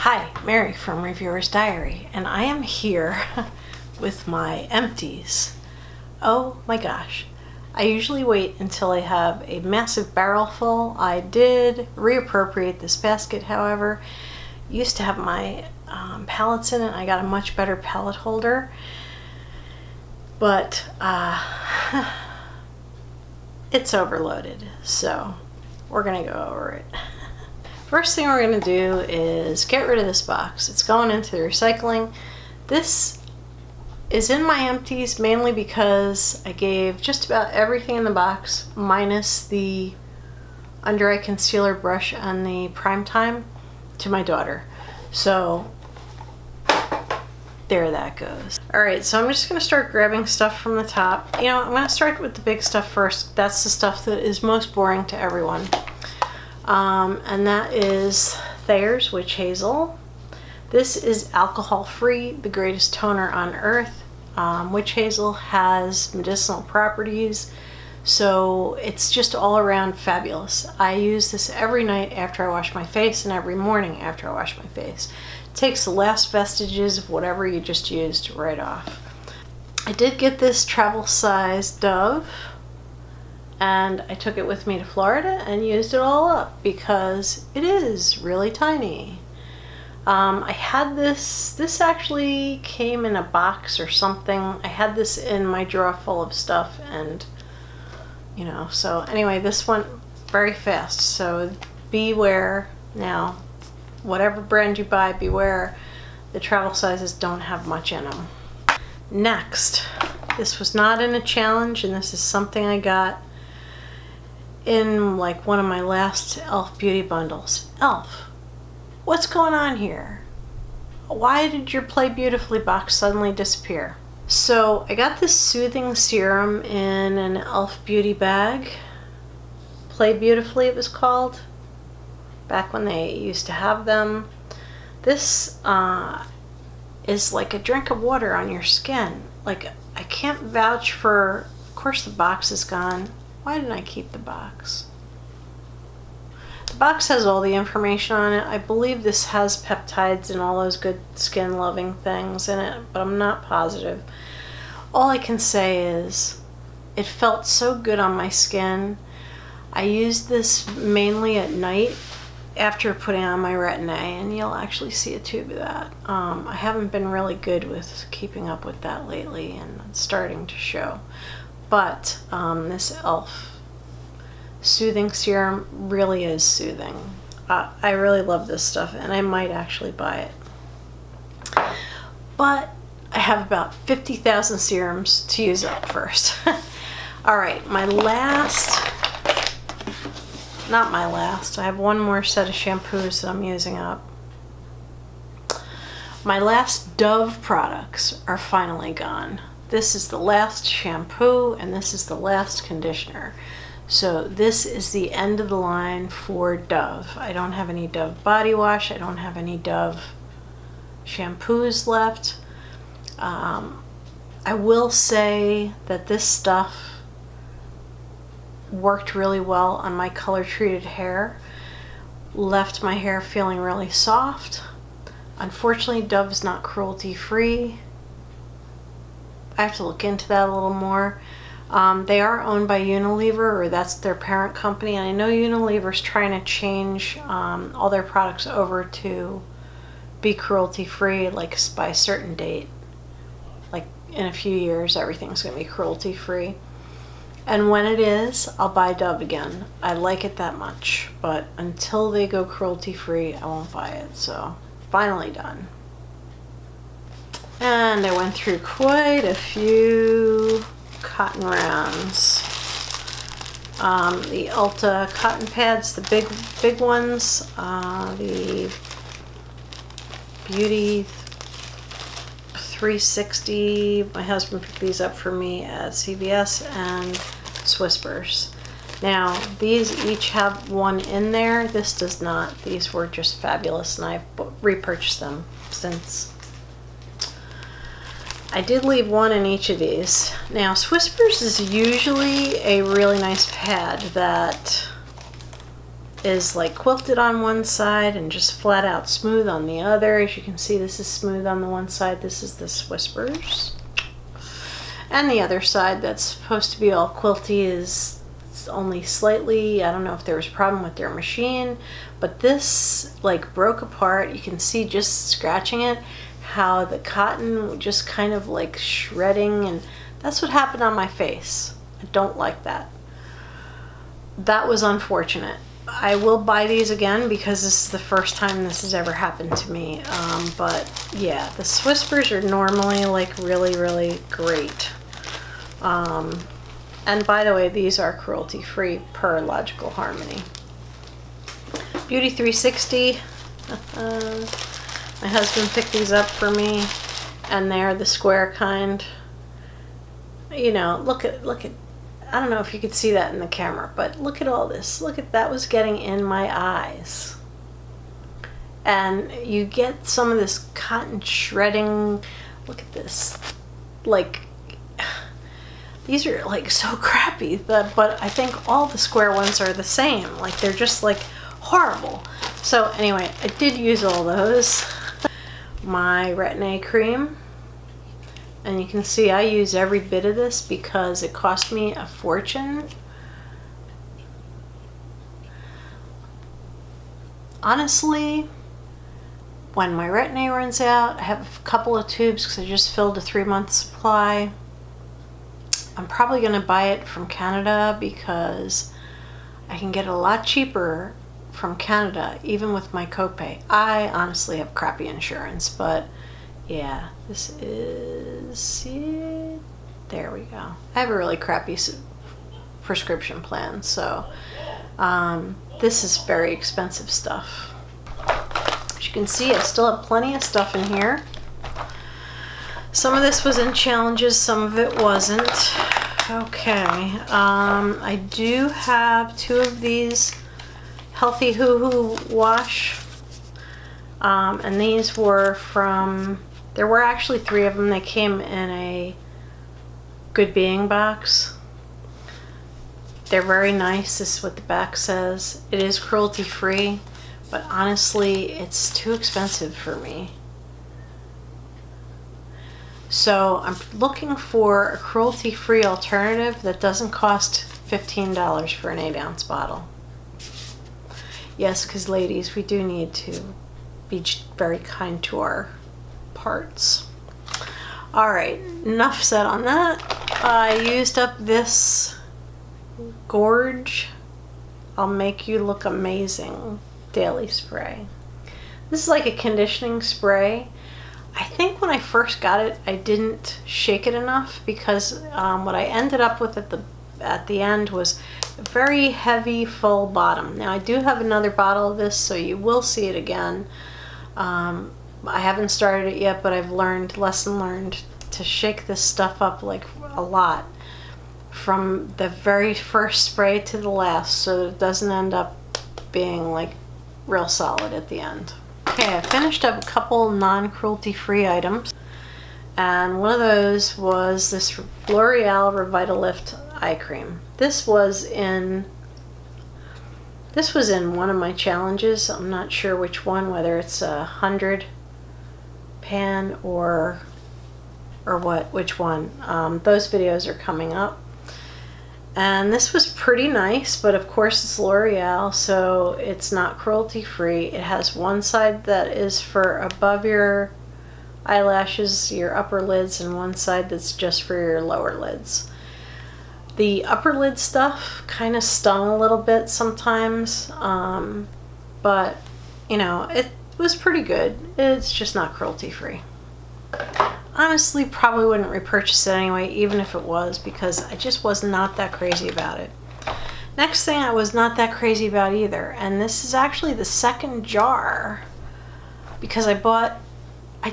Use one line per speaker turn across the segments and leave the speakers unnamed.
Hi, Mary from Reviewer's Diary, and I am here with my empties. Oh my gosh. I usually wait until I have a massive barrel full. I did reappropriate this basket, however. Used to have my palettes in it. I got a much better palette holder, but it's overloaded, so we're gonna go over it. First thing we're going to do is get rid of this box. It's going into the recycling. This is in my empties mainly because I gave just about everything in the box minus the under eye concealer brush and the Prime Time to my daughter. So there that goes. Alright, so I'm just going to start grabbing stuff from the top. You know, I'm going to start with the big stuff first. That's the stuff that is most boring to everyone. And that is Thayer's Witch Hazel. This is alcohol free, the greatest toner on earth. Witch Hazel has medicinal properties, so it's just all around fabulous. I use this every night after I wash my face and every morning after I wash my face. It takes the last vestiges of whatever you just used right off. I did get this travel size Dove, and I took it with me to Florida and used it all up because it is really tiny. I had this actually came in a box or something. I had this in my drawer full of stuff, and you know, so anyway, this went very fast, so beware now. Whatever brand you buy, beware. The travel sizes don't have much in them. Next, this was not in a challenge, and this is something I got in like one of my last e.l.f. beauty bundles. e.l.f., what's going on here? Why did your Play Beautifully box suddenly disappear? So I got this soothing serum in an e.l.f. beauty bag. Play Beautifully it was called, back when they used to have them. This is like a drink of water on your skin. Like, I can't vouch for, of course the box is gone. Why didn't I keep the box? The box has all the information on it. I believe this has peptides and all those good skin loving things in it, but I'm not positive. All I can say is it felt so good on my skin. I used this mainly at night after putting on my Retin-A, and you'll actually see a tube of that. I haven't been really good with keeping up with that lately, and it's starting to show. But this e.l.f. soothing serum really is soothing. I really love this stuff, and I might actually buy it. But I have about 50,000 serums to use up first. Alright, not my last. I have one more set of shampoos that I'm using up. My last Dove products are finally gone. This is the last shampoo, and this is the last conditioner. So this is the end of the line for Dove. I don't have any Dove body wash. I don't have any Dove shampoos left. I will say that this stuff worked really well on my color treated hair. Left my hair feeling really soft. Unfortunately, Dove's not cruelty free. I have to look into that a little more. They are owned by Unilever, or that's their parent company, and I know Unilever's trying to change all their products over to be cruelty free, like by a certain date. Like in a few years, everything's going to be cruelty free. And when it is, I'll buy Dove again. I like it that much, but until they go cruelty free, I won't buy it. So finally done. And I went through quite a few cotton rounds. The Ulta cotton pads, the big ones, the Beauty 360. My husband picked these up for me at CVS, and Swispers. Now, these each have one in there. This does not. These were just fabulous, and I've repurchased them since. I did leave one in each of these. Now, Swispers is usually a really nice pad that is like quilted on one side and just flat out smooth on the other. As you can see, this is smooth on the one side. This is this Whispers. And the other side that's supposed to be all quilty is only slightly, I don't know if there was a problem with their machine, but this like broke apart. You can see just scratching it how the cotton just kind of like shredding, and that's what happened on my face. I don't like that. That was unfortunate. I will buy these again because this is the first time this has ever happened to me. But yeah, the Whispers are normally like really great. And by the way, these are cruelty free per Logical Harmony. Beauty 360. My husband picked these up for me, and they're the square kind. You know, look at, I don't know if you could see that in the camera, but look at all this. Look at that, was getting in my eyes. And you get some of this cotton shredding. Look at this. Like, these are like so crappy, but I think all the square ones are the same. Like, they're just like horrible. So anyway, I did use all those. My Retin-A cream. And you can see I use every bit of this because it cost me a fortune. Honestly, when my Retin-A runs out, I have a couple of tubes because I just filled a 3-month supply. I'm probably going to buy it from Canada because I can get it a lot cheaper from Canada, even with my copay. I honestly have crappy insurance, but yeah, this is it. There we go. I have a really crappy prescription plan, so this is very expensive stuff. As you can see, I still have plenty of stuff in here. Some of this was in challenges, some of it wasn't. Okay, I do have 2 of these Healthy Hoo Hoo wash, and these were from, there were actually 3 of them. They came in a Good Being box. They're very nice. This is what the back says. It is cruelty free, but honestly, it's too expensive for me. So I'm looking for a cruelty-free alternative that doesn't cost $15 for an 8-ounce bottle. Yes, because ladies, we do need to be very kind to our parts. All right, enough said on that. I used up this Gorge I'll Make You Look Amazing daily spray. This is like a conditioning spray. I think when I first got it, I didn't shake it enough because what I ended up with at the end was a very heavy, full bottom. Now I do have another bottle of this, so you will see it again. I haven't started it yet, but I've learned, lesson learned, to shake this stuff up like a lot from the very first spray to the last, so that it doesn't end up being like real solid at the end. Okay, I finished up a couple non-cruelty free items, and one of those was this L'Oreal Revitalift eye cream. This was in one of my challenges. I'm not sure which one, whether it's a 100 pan or which one. Those videos are coming up. And this was pretty nice, but of course it's L'Oreal, so it's not cruelty free. It has one side that is for above your eyelashes, your upper lids, and one side that's just for your lower lids. The upper lid stuff kind of stung a little bit sometimes, but you know, it was pretty good. It's just not cruelty free. Honestly, probably wouldn't repurchase it anyway, even if it was, because I just was not that crazy about it. Next thing I was not that crazy about either, and this is actually the second jar, because I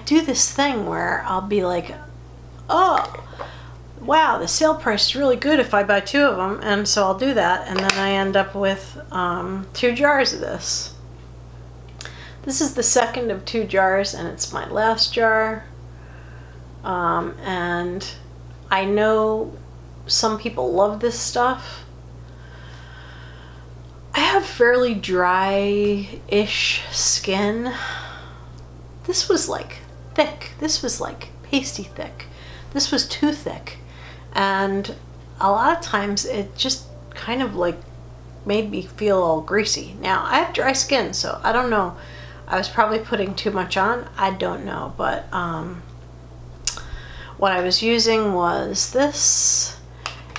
do this thing where I'll be like, oh, wow, the sale price is really good if I buy 2 of them, and so I'll do that, and then I end up with 2 jars of this. This is the second of 2 jars, and it's my last jar. And I know some people love this stuff. I have have fairly dry-ish skin. This was like thick. This was like pasty thick. This was too thick. And a lot of times it just kind of like made me feel all greasy. Now, I have dry skin, so I don't know. I was probably putting too much on. I don't know. But what I was using was this.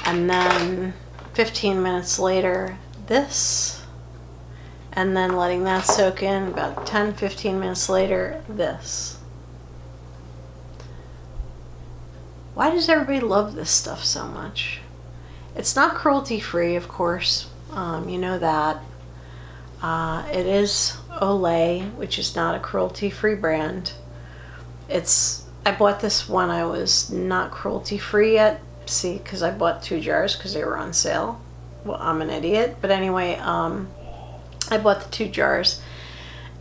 And then 15 minutes later, this. And then letting that soak in. About 10-15 minutes later, this. Why does everybody love this stuff so much? It's not cruelty-free, of course. You know that. It is Olay, which is not a cruelty-free brand. I bought this when I was not cruelty-free yet. See, because I bought 2 jars because they were on sale. Well, I'm an idiot. But anyway, I bought the 2 jars.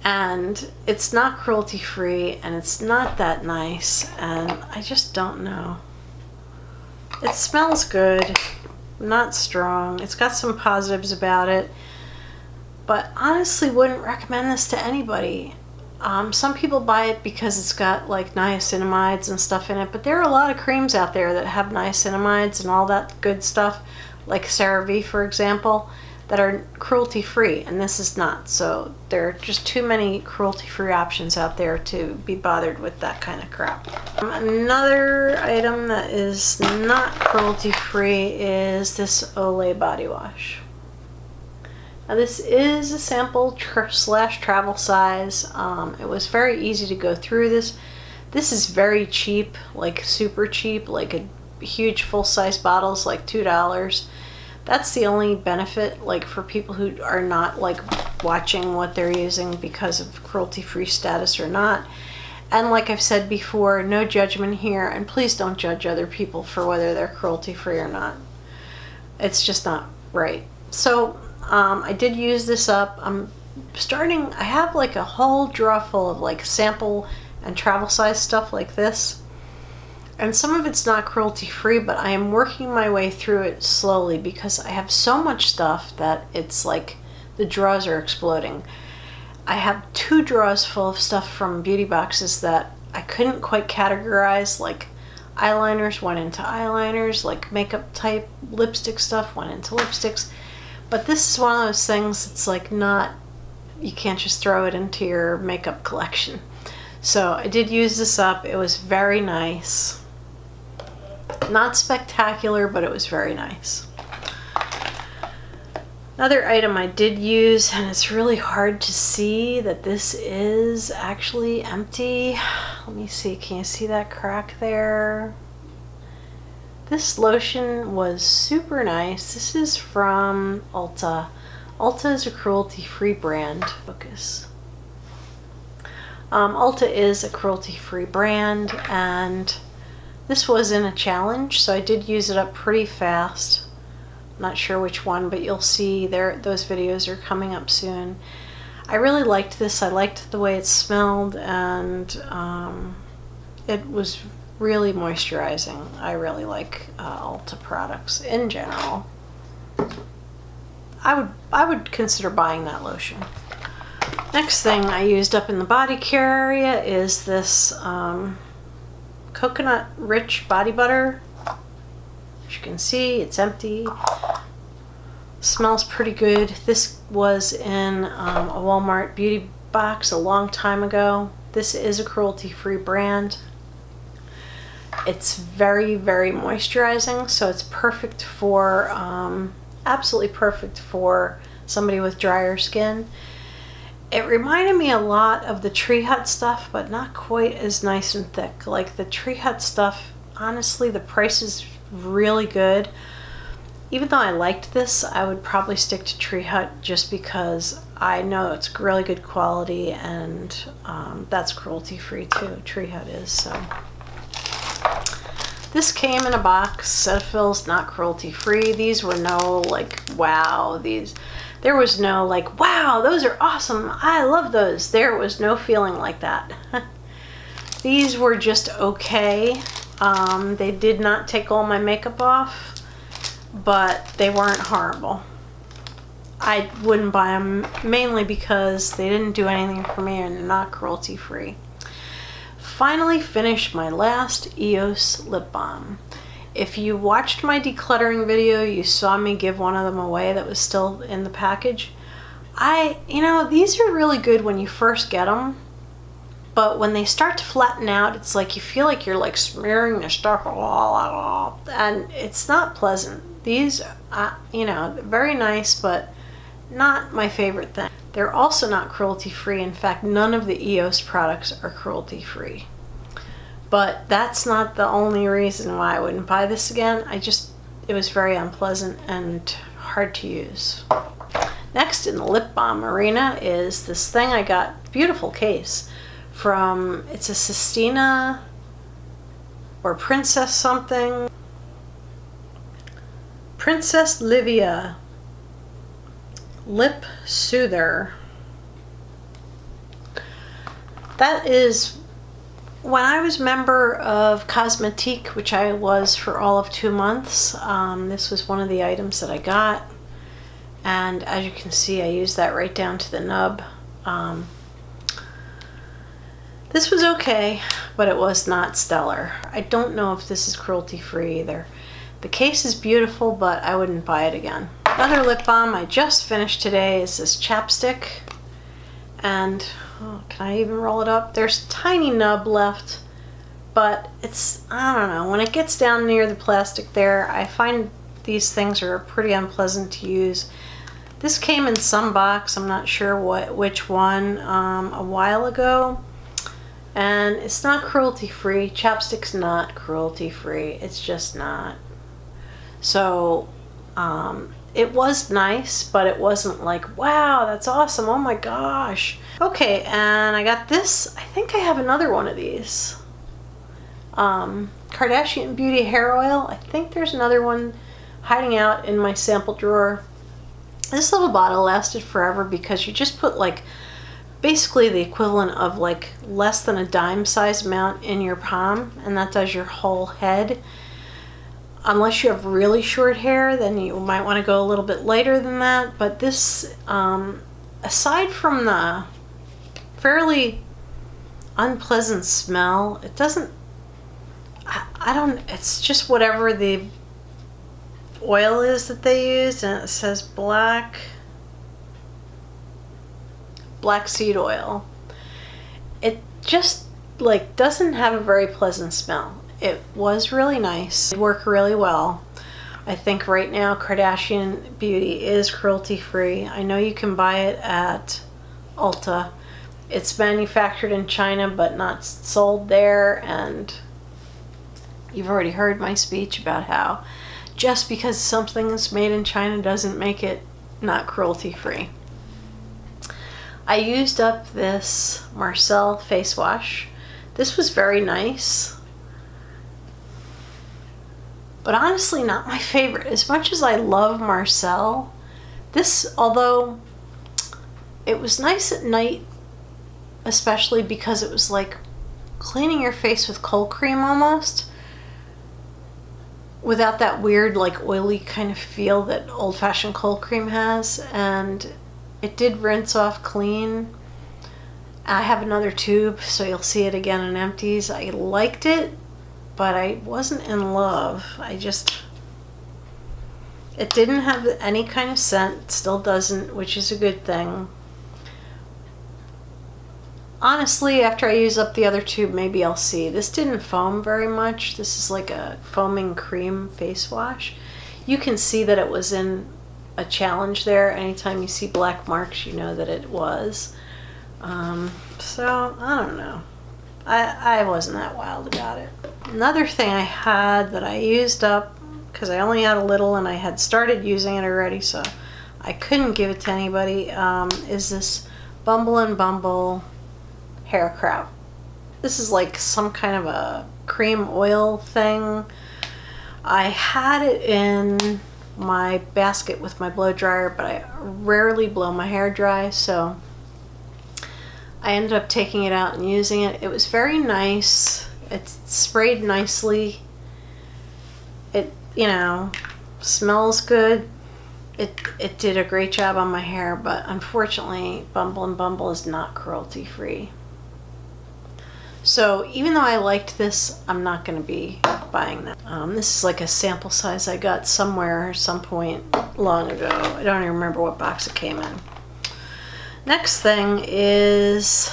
And it's not cruelty-free, and it's not that nice. And I just don't know. It smells good. Not strong. It's got some positives about it. But honestly, wouldn't recommend this to anybody. Some people buy it because it's got like niacinamides and stuff in it, but there are a lot of creams out there that have niacinamides and all that good stuff, like CeraVe, for example, that are cruelty-free, and this is not. So there are just too many cruelty-free options out there to be bothered with that kind of crap. Another item that is not cruelty-free is this Olay body wash. Now this is a sample slash travel size. It was very easy to go through this. This is very cheap, like super cheap, like a huge full-size bottle is like $2. That's the only benefit, like for people who are not like watching what they're using because of cruelty-free status or not. And like I've said before, no judgment here, and please don't judge other people for whether they're cruelty-free or not. It's just not right. So I did use this up. I have like a whole drawer full of like sample and travel size stuff like this. And some of it's not cruelty free, but I am working my way through it slowly because I have so much stuff that it's like the drawers are exploding. I have 2 drawers full of stuff from beauty boxes that I couldn't quite categorize, like eyeliners went into eyeliners, like makeup type lipstick stuff went into lipsticks. But this is one of those things, it's like not, you can't just throw it into your makeup collection. So I did use this up. It was very nice. Not spectacular, but it was very nice. Another item I did use, and it's really hard to see that this is actually empty. Let me see, can you see that crack there? This lotion was super nice. This is from Ulta. Ulta is a cruelty-free brand. Focus. Ulta is a cruelty-free brand, and this was in a challenge, so I did use it up pretty fast. Not sure which one, but you'll see those videos are coming up soon. I really liked this. I liked the way it smelled, and it was really moisturizing. I really like Ulta products in general. I would consider buying that lotion. Next thing I used up in the body care area is this coconut rich body butter. As you can see, it's empty. Smells pretty good. This was in a Walmart beauty box a long time ago. This is a cruelty-free brand. It's very, very moisturizing, so it's perfect for, absolutely perfect for somebody with drier skin. It reminded me a lot of the Tree Hut stuff, but not quite as nice and thick. Like the Tree Hut stuff, honestly, the price is really good. Even though I liked this, I would probably stick to Tree Hut just because I know it's really good quality, and that's cruelty-free too. Tree Hut is, so. This came in a box. Cetaphil's not cruelty-free. These were no like, wow, there was no like, wow, those are awesome, I love those. There was no feeling like that. These were just okay. They did not take all my makeup off, but they weren't horrible. I wouldn't buy them, mainly because they didn't do anything for me and they're not cruelty free. Finally finished my last EOS lip balm. If you watched my decluttering video, you saw me give one of them away that was still in the package. You know, these are really good when you first get them, but when they start to flatten out, it's like you feel like you're like smearing the stuff all out, and it's not pleasant. These, you know, very nice, but not my favorite thing. They're also not cruelty free. In fact, none of the EOS products are cruelty free. But that's not the only reason why I wouldn't buy this again. It was very unpleasant and hard to use. Next in the lip balm arena is this thing I got, beautiful case, from, it's a Sistina or Princess something. Princess Livia Lip Soother. That is, when I was member of Cosmetique, which I was for all of 2 months, this was one of the items that I got. And as you can see, I used that right down to the nub. This was okay, but it was not stellar. I don't know if this is cruelty free either. The case is beautiful, but I wouldn't buy it again. Another lip balm I just finished today is this chapstick. And can I even roll it up? There's a tiny nub left, but it's, I don't know, when it gets down near the plastic there, I find these things are pretty unpleasant to use. This came in some box, I'm not sure which one, a while ago. And it's not cruelty free. Chapstick's not cruelty free. It's just not. So, it was nice, but it wasn't like, wow, that's awesome, oh my gosh. Okay, and I got this. I think I have another one of these. Kardashian Beauty Hair Oil. I think there's another one hiding out in my sample drawer. This little bottle lasted forever because you just put like basically the equivalent of like less than a dime size amount in your palm, and that does your whole head. Unless you have really short hair, then you might want to go a little bit lighter than that. But this, aside from the fairly unpleasant smell, it doesn't, it's just whatever the oil is that they use, and it says black seed oil. It just like doesn't have a very pleasant smell. It was really nice. It worked really well. I think right now Kardashian Beauty is cruelty free. I know you can buy it at Ulta. It's manufactured in China but not sold there, and you've already heard my speech about how just because something is made in China doesn't make it not cruelty free. I used up this Marcel face wash. This was very nice, but honestly not my favorite. As much as I love Marcel, this, although it was nice at night, especially because it was like cleaning your face with cold cream almost, without that weird like oily kind of feel that old-fashioned cold cream has, and it did rinse off clean. I have another tube, so you'll see it again in Empties. I liked it, but I wasn't in love. It didn't have any kind of scent, still doesn't, which is a good thing. Honestly, after I use up the other tube, maybe I'll see. This didn't foam very much. This is like a foaming cream face wash. You can see that it was in a challenge there. Anytime you see black marks, you know that it was. So, I don't know. I wasn't that wild about it. Another thing I had that I used up, because I only had a little and I had started using it already, so I couldn't give it to anybody, is this Bumble and Bumble hair crap. This is like some kind of a cream oil thing. I had it in my basket with my blow dryer, but I rarely blow my hair dry, so I ended up taking it out and using it. It was very nice. It sprayed nicely. It, you know, smells good. it did a great job on my hair, but unfortunately Bumble and Bumble is not cruelty free. So even though I liked this, I'm not going to be buying that. This is like a sample size I got somewhere, some point long ago. I don't even remember what box it came in. Next thing is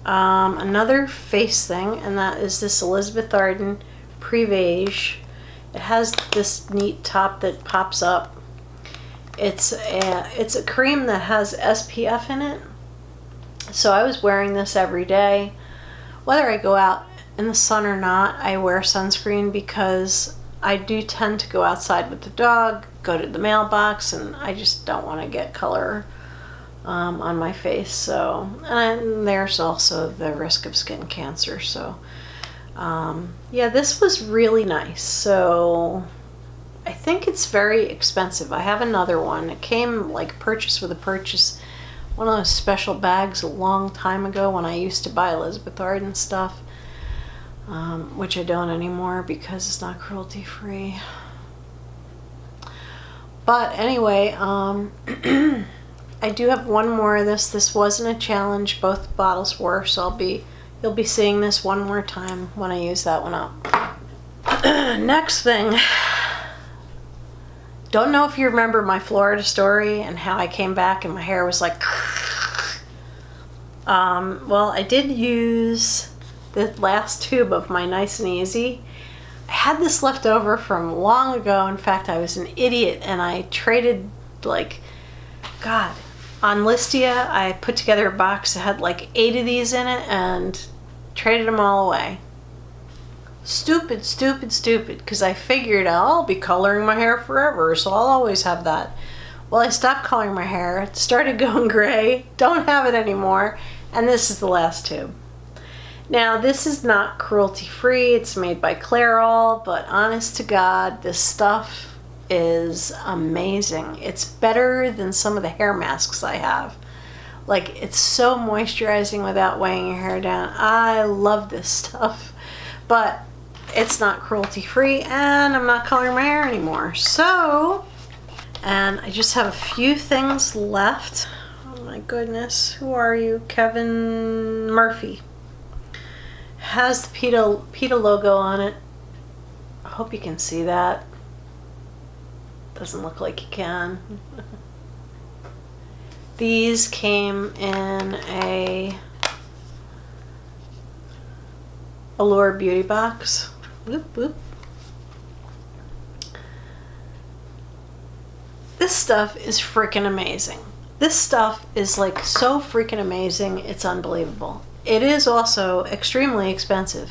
another face thing, and that is this Elizabeth Arden Pre-Beige. It has this neat top that pops up. It's a cream that has SPF in it. So I was wearing this every day. Whether I go out in the sun or not, I wear sunscreen because I do tend to go outside with the dog, go to the mailbox, and I just don't want to get color on my face. So, and there's also the risk of skin cancer. So, yeah, this was really nice. So, I think it's very expensive. I have another one. It came like purchase with a purchase. One of those special bags a long time ago when I used to buy Elizabeth Arden stuff, which I don't anymore because it's not cruelty free. But anyway, I do have one more of this. This wasn't a challenge. Both bottles were, so you'll be seeing this one more time when I use that one up. Next thing. Don't know if you remember my Florida story and how I came back and my hair was like... well, I did use the last tube of my Nice and Easy. I had this left over from long ago. In fact, I was an idiot and I traded, like, God, on Listia, I put together a box that had like 8 of these in it and traded them all away. Stupid, stupid, stupid, because I figured I'll be coloring my hair forever, so I'll always have that. Well, I stopped coloring my hair, it started going gray, don't have it anymore, and this is the last tube. Now, this is not cruelty-free, it's made by Clairol, but honest to God, this stuff is amazing. It's better than some of the hair masks I have. Like, it's so moisturizing without weighing your hair down. I love this stuff, but it's not cruelty free and I'm not coloring my hair anymore. So, and I just have a few things left. Oh my goodness, who are you? Kevin Murphy. Has the PETA logo on it. I hope you can see that. Doesn't look like you can. These came in a Allure beauty box. Whoop, whoop. This stuff is freaking amazing. This stuff is like so freaking amazing, it's unbelievable. It is also extremely expensive.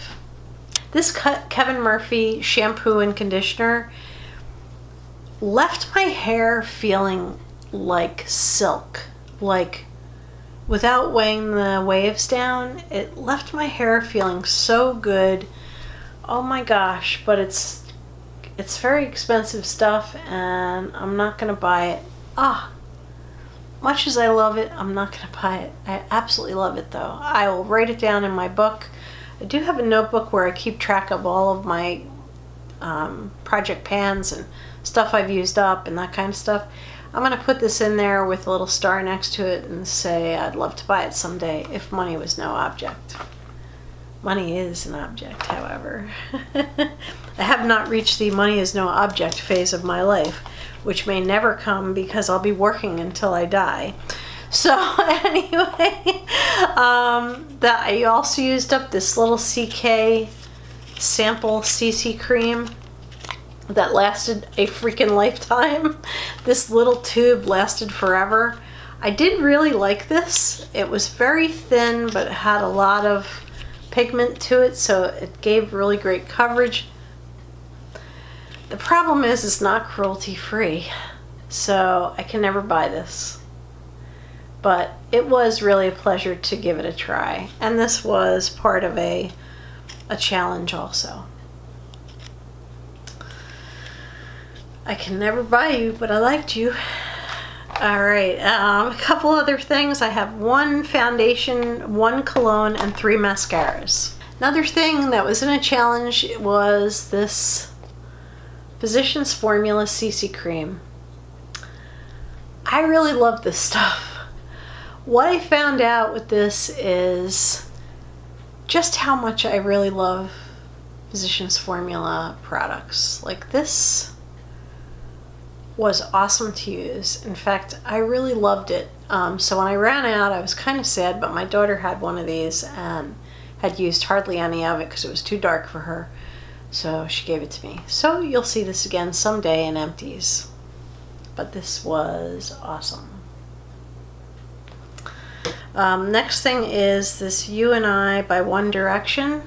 This Kevin Murphy shampoo and conditioner left my hair feeling like silk. Like, without weighing the waves down, it left my hair feeling so good. Oh my gosh, but it's very expensive stuff and I'm not gonna buy it. Much as I love it, I'm not gonna buy it. I absolutely love it though. I will write it down in my book. I do have a notebook where I keep track of all of my project pans and stuff I've used up and that kind of stuff. I'm going to put this in there with a little star next to it and say I'd love to buy it someday if money was no object. Money is an object, however. I have not reached the money is no object phase of my life, which may never come because I'll be working until I die. So anyway, I also used up this little CK sample CC cream that lasted a freaking lifetime. This little tube lasted forever. I did really like this. It was very thin, but it had a lot of pigment to it, so it gave really great coverage. The problem is it's not cruelty free, so I can never buy this. But it was really a pleasure to give it a try, and this was part of a challenge also. I can never buy you, but I liked you. Alright, a couple other things. I have 1 foundation, 1 cologne, and 3 mascaras. Another thing that was in a challenge was this Physicians Formula CC cream. I really love this stuff. What I found out with this is just how much I really love Physicians Formula products. Like, this was awesome to use. In fact, I really loved it. So when I ran out, I was kind of sad, but my daughter had one of these and had used hardly any of it because it was too dark for her. So she gave it to me. So you'll see this again someday in Empties. But this was awesome. Next thing is this You and I by One Direction.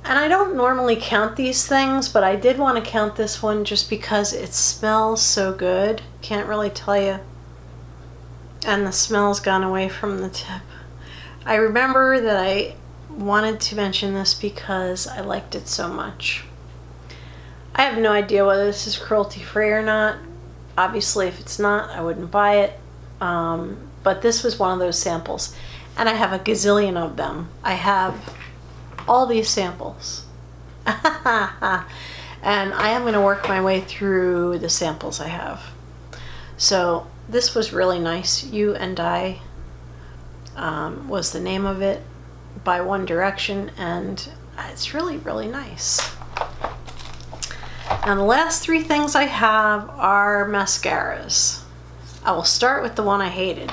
And I don't normally count these things, but I did want to count this one just because it smells so good. Can't really tell you. And the smell's gone away from the tip. I remember that I wanted to mention this because I liked it so much. I have no idea whether this is cruelty-free or not. Obviously, if it's not, I wouldn't buy it. But this was one of those samples. And I have a gazillion of them. I have all these samples. And I am going to work my way through the samples I have. So this was really nice. You and I was the name of it, by One Direction, and it's really, really nice. Now the last three things I have are mascaras. I will start with the one I hated,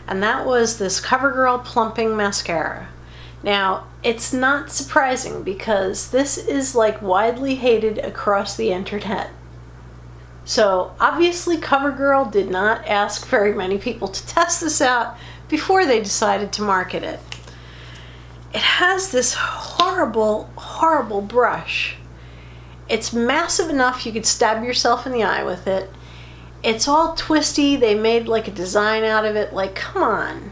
and that was this CoverGirl Plumping Mascara. Now, it's not surprising because this is like widely hated across the internet. So obviously CoverGirl did not ask very many people to test this out before they decided to market it. It has this horrible, horrible brush. It's massive enough you could stab yourself in the eye with it. It's all twisty. They made like a design out of it. Like, come on.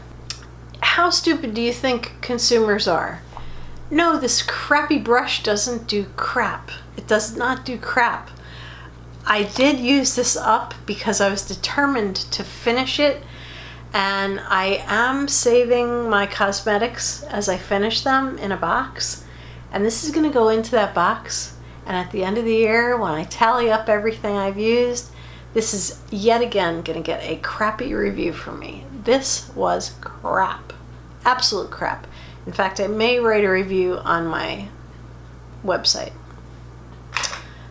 How stupid do you think consumers are? No, this crappy brush doesn't do crap. It does not do crap. I did use this up because I was determined to finish it, and I am saving my cosmetics as I finish them in a box, and this is going to go into that box, and at the end of the year when I tally up everything I've used, this is yet again going to get a crappy review from me. This was crap. Absolute crap. In fact, I may write a review on my website.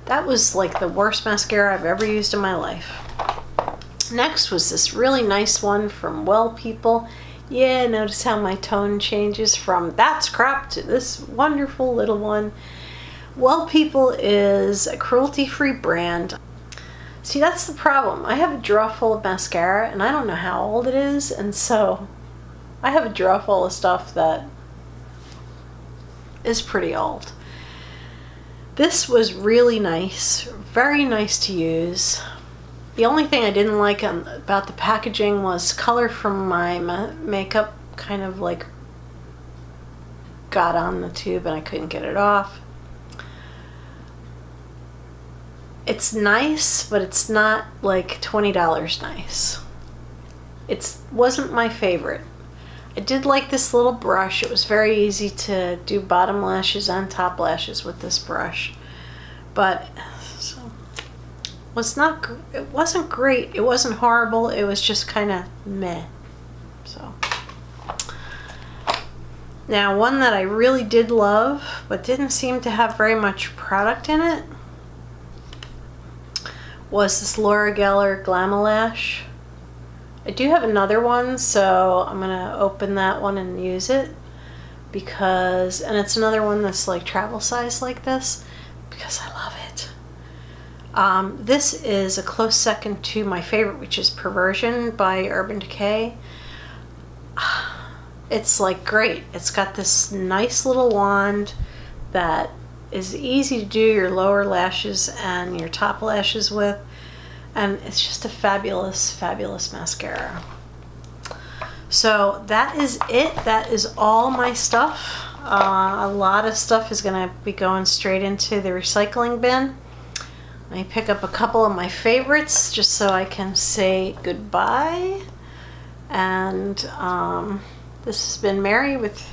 That was like the worst mascara I've ever used in my life. Next was this really nice one from Well People. Yeah, notice how my tone changes from that's crap to this wonderful little one. Well People is a cruelty-free brand. See, that's the problem. I have a drawer full of mascara and I don't know how old it is, and so I have a drawer full of stuff that is pretty old. This was really nice, very nice to use. The only thing I didn't like about the packaging was color from my makeup kind of like got on the tube and I couldn't get it off. It's nice, but it's not like $20 nice. It wasn't my favorite. I did like this little brush. It was very easy to do bottom lashes and top lashes with this brush. But so, it wasn't great. It wasn't horrible. It was just kind of meh. So now one that I really did love but didn't seem to have very much product in it was this Laura Geller Glamalash. I do have another one, so I'm gonna open that one and use it because, and it's another one that's like travel size like this because I love it. This is a close second to my favorite, which is Perversion by Urban Decay. It's like great. It's got this nice little wand that is easy to do your lower lashes and your top lashes with, and it's just a fabulous, fabulous mascara. So that is it. That is all my stuff. A lot of stuff is going to be going straight into the recycling bin. Let me pick up a couple of my favorites just so I can say goodbye. And this has been Mary with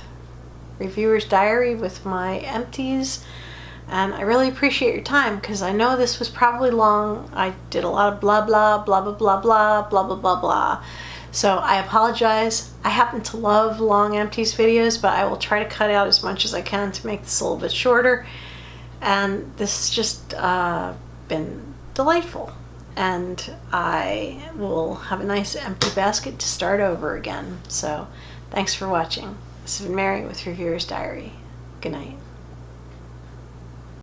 Reviewer's Diary with my Empties And I really appreciate your time, because I know this was probably long. I did a lot of blah blah blah blah blah blah blah blah blah blah. So I apologize. I happen to love long empties videos, but I will try to cut out as much as I can to make this a little bit shorter. And this has just been delightful. And I will have a nice empty basket to start over again. So thanks for watching. This has been Mary with Reviewer's Diary. Good night.